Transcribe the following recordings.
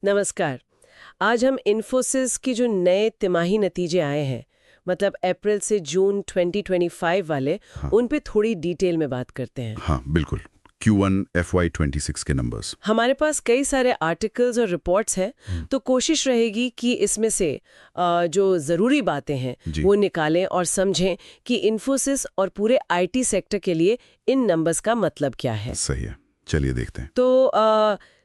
नमस्कार। आज हम इन्फोसिस की जो नए तिमाही नतीजे आए हैं, मतलब अप्रैल से जून 2025 वाले, हाँ उन पे थोड़ी डिटेल में बात करते हैं। हाँ बिल्कुल। Q1 FY26 के नंबर्स। हमारे पास कई सारे आर्टिकल्स और रिपोर्ट्स हैं, तो कोशिश रहेगी कि इसमें से जो ज़रूरी बातें हैं जी वो निकालें और समझें कि इन्फोसिस और पूरे आईटी सेक्टर के लिए इन नंबर्स का मतलब क्या है। सही है, चलिए देखते हैं। तो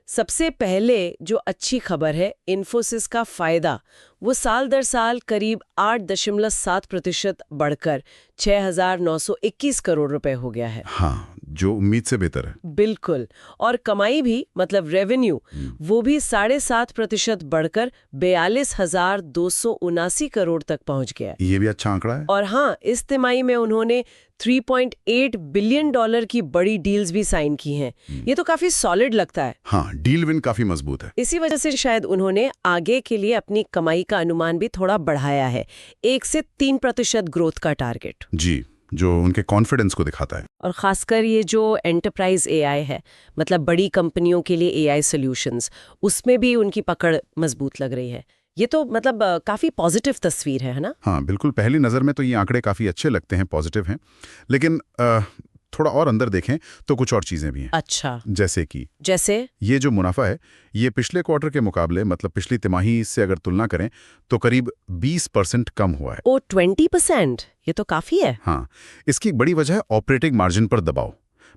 सबसे पहले जो अच्छी खबर है, इन्फोसिस का फायदा वो साल दर साल करीब 8.7% बढ़कर 6,921 करोड़ रुपए हो गया है। हाँ, जो उम्मीद से बेहतर है। बिल्कुल। और कमाई भी, मतलब रेवेन्यू, वो भी 7.5% बढ़कर 42,279 करोड़ तक पहुंच गया है। ये भी अच्छा आंकड़ा है। और हाँ, इस तिमाही में उन्होंने 3.8 बिलियन डॉलर की बड़ी डील्स भी साइन की हैं। ये तो काफी सॉलिड लगता है। हाँ, डील विन काफी मजबूत है। इसी वजह से शायद उन्होंने आगे के लिए अपनी कमाई का अनुमान भी थोड़ा बढ़ाया है, 1 से 3% ग्रोथ का टारगेट। जी, जो उनके कॉन्फिडेंस को दिखाता है। और खासकर ये जो एंटरप्राइज एआई है, मतलब बड़ी कंपनियों के लिए एआई सॉल्यूशंस, उसमें भी उनकी पकड़ मजबूत लग रही है। ये तो मतलब काफी पॉजिटिव तस्वीर है ना? हाँ बिल्कुल, पहली नज़र में तो ये आंकड़े काफ़ी अच्छे लगते हैं, पॉजिटिव हैं। लेकिन थोड़ा और अंदर देखें तो कुछ और चीज़ें भी हैं। अच्छा, जैसे ये जो मुनाफा है, ये पिछले क्वार्टर के मुकाबले, मतलब पिछली तिमाही से अगर तुलना करें तो करीब 20% कम हुआ है। ओ 20%, ये तो काफी है। हाँ, इसकी एक बड़ी वजह है ऑपरेटिंग मार्जिन पर दबाव।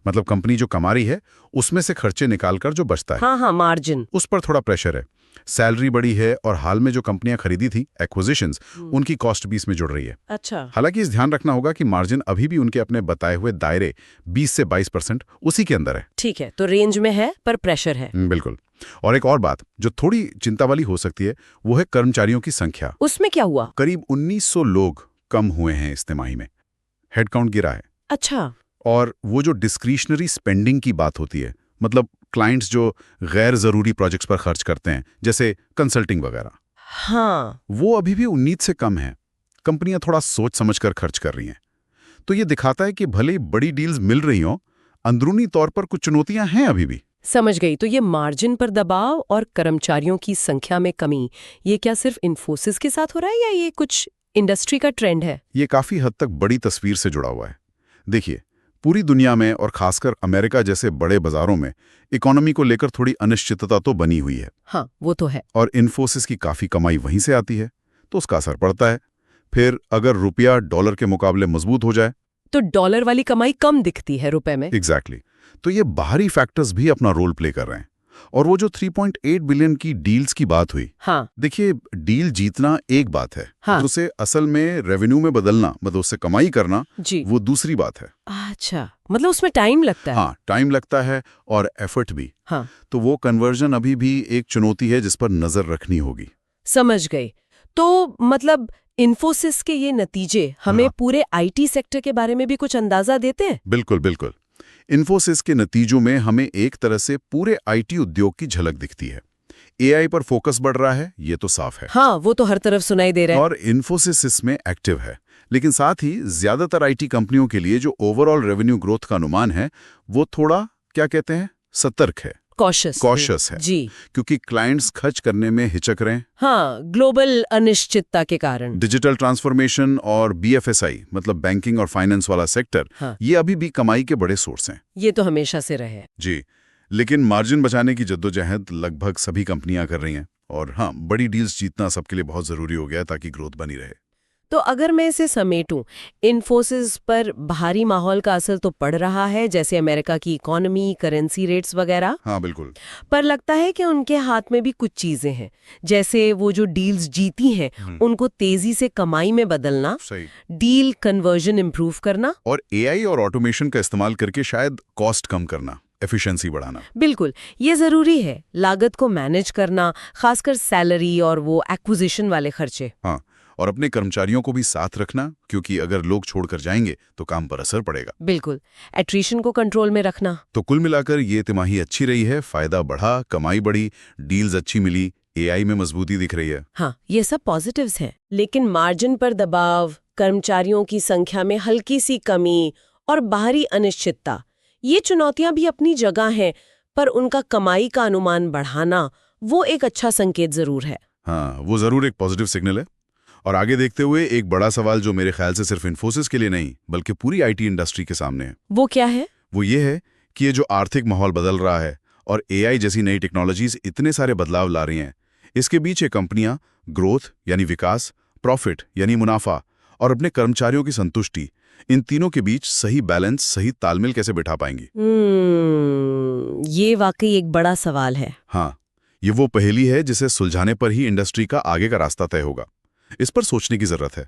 मतलब कंपनी जो कमा रही है उसमें से खर्चे निकालकर जो बचता है, हाँ, मार्जिन। उस पर थोड़ा प्रेशर है। सैलरी बढ़ी है और हाल में जो कंपनियां खरीदी थी, एक्विजिशंस, उनकी कॉस्ट भी इसमें जुड़ रही है। अच्छा, हालांकि इस ध्यान रखना होगा कि मार्जिन अभी भी उनके अपने बताए हुए दायरे 20 से 22% उसी के अंदर है। ठीक है, तो रेंज में है पर प्रेशर है। बिल्कुल। और एक और बात जो थोड़ी चिंता वाली हो सकती है, वो है कर्मचारियों की संख्या। उसमें क्या हुआ? करीब 1900 लोग कम हुए हैं इस तिमाही में। हेडकाउंट गिरा है। अच्छा। और वो जो डिस्क्रिशनरी स्पेंडिंग की बात होती है, मतलब क्लाइंट्स जो गैर जरूरी प्रोजेक्ट्स पर खर्च करते हैं, जैसे कंसल्टिंग वगैरह, हाँ, वो अभी भी उम्मीद से कम है। कंपनियां थोड़ा सोच समझकर खर्च कर रही हैं। तो ये दिखाता है कि भले ही बड़ी डील्स मिल रही हों, अंदरूनी तौर पर कुछ चुनौतियां हैं अभी भी। समझ गई। तो ये मार्जिन पर दबाव और कर्मचारियों की संख्या में कमी, ये क्या सिर्फ इन्फोसिस के साथ हो रहा है या ये कुछ इंडस्ट्री का ट्रेंड है? ये काफी हद तक बड़ी तस्वीर से जुड़ा हुआ है। देखिए, पूरी दुनिया में और खासकर अमेरिका जैसे बड़े बाजारों में इकोनॉमी को लेकर थोड़ी अनिश्चितता तो बनी हुई है। हाँ, वो तो है। और इन्फोसिस की काफी कमाई वहीं से आती है, तो उसका असर पड़ता है। फिर अगर रुपया डॉलर के मुकाबले मजबूत हो जाए तो डॉलर वाली कमाई कम दिखती है रुपए में। एग्जैक्टली तो ये बाहरी फैक्टर्स भी अपना रोल प्ले कर रहे हैं। और वो जो 3.8 बिलियन की डील्स की बात हुई, हाँ, देखिए, डील जीतना एक बात है, हाँ, उसे असल में रेवेन्यू में बदलना, मतलब उससे कमाई करना, जी, वो दूसरी बात है। अच्छा, मतलब उसमें टाइम लगता है। हाँ, टाइम लगता है और एफर्ट भी। हाँ, तो वो कन्वर्जन अभी भी एक चुनौती है जिस पर नजर रखनी होगी। समझ गई। तो मतलब इन्फोसिस के ये नतीजे हमें हाँ। पूरे आईटी सेक्टर के बारे में भी कुछ अंदाजा देते हैं? बिल्कुल बिल्कुल। इन्फोसिस के नतीजों में हमें एक तरह से पूरे आईटी उद्योग की झलक दिखती है। एआई पर फोकस बढ़ रहा है, ये तो साफ है। हाँ, वो तो हर तरफ सुनाई दे रहा है। और इन्फोसिस इसमें एक्टिव है। लेकिन साथ ही ज्यादातर आईटी कंपनियों के लिए जो ओवरऑल रेवेन्यू ग्रोथ का अनुमान है, वो थोड़ा, क्या कहते हैं, सतर्क है, कॉशियस है। जी, क्योंकि क्लाइंट्स खर्च करने में हिचक रहे हैं। हाँ, ग्लोबल अनिश्चितता के कारण। डिजिटल ट्रांसफॉर्मेशन और बीएफएसआई, मतलब बैंकिंग और फाइनेंस वाला सेक्टर, हाँ, ये अभी भी कमाई के बड़े सोर्स हैं। ये तो हमेशा से रहे। जी, लेकिन मार्जिन बचाने की जद्दोजहद लगभग सभी कंपनियां कर रही हैं। और हाँ, बड़ी डील्स जीतना सबके लिए बहुत जरूरी हो गया है ताकि ग्रोथ बनी रहे। तो अगर मैं इसे समेटूं, इन्फोसिस पर बाहरी माहौल का असर तो पड़ रहा है, जैसे अमेरिका की इकोनॉमी, करेंसी रेट्स वगैरह। हाँ बिल्कुल। पर लगता है कि उनके हाथ में भी कुछ चीजें हैं, जैसे वो जो डील्स जीती हैं उनको तेजी से कमाई में बदलना, सही। डील कन्वर्जन इंप्रूव करना। और एआई और ऑटोमेशन का इस्तेमाल करके शायद कॉस्ट कम करना, एफिशिएंसी बढ़ाना। बिल्कुल, ये जरूरी है, लागत को मैनेज करना, खासकर सैलरी और वो एक्विजिशन वाले खर्चे। हाँ, और अपने कर्मचारियों को भी साथ रखना, क्योंकि अगर लोग छोड़कर जाएंगे तो काम पर असर पड़ेगा। बिल्कुल, एट्रिशन को कंट्रोल में रखना। तो कुल मिलाकर ये तिमाही अच्छी रही है, फायदा बढ़ा, कमाई बढ़ी, डील्स अच्छी मिली, एआई में मजबूती दिख रही है। हाँ, ये सब पॉजिटिव्स हैं। लेकिन मार्जिन पर दबाव, कर्मचारियों की संख्या में हल्की सी कमी और बाहरी अनिश्चितता, ये चुनौतियां भी अपनी जगह हैं, पर उनका कमाई का अनुमान बढ़ाना वो एक अच्छा संकेत जरूर है। हाँ, वो जरूर एक पॉजिटिव सिग्नल है। और आगे देखते हुए एक बड़ा सवाल जो मेरे ख्याल से सिर्फ इन्फोसिस के लिए नहीं बल्कि पूरी आईटी इंडस्ट्री के सामने है, वो क्या है? वो ये है कि ये जो आर्थिक माहौल बदल रहा है और एआई जैसी नई टेक्नोलॉजीज इतने सारे बदलाव ला रही हैं, इसके बीच ये कंपनियां ग्रोथ यानी विकास, प्रॉफिट यानी मुनाफा और अपने कर्मचारियों की संतुष्टि, इन तीनों के बीच सही बैलेंस, सही तालमेल कैसे बिठा पाएंगी? ये वाकई एक बड़ा सवाल है। हाँ, ये वो पहेली है जिसे सुलझाने पर ही इंडस्ट्री का आगे का रास्ता तय होगा। इस पर सोचने की जरूरत है।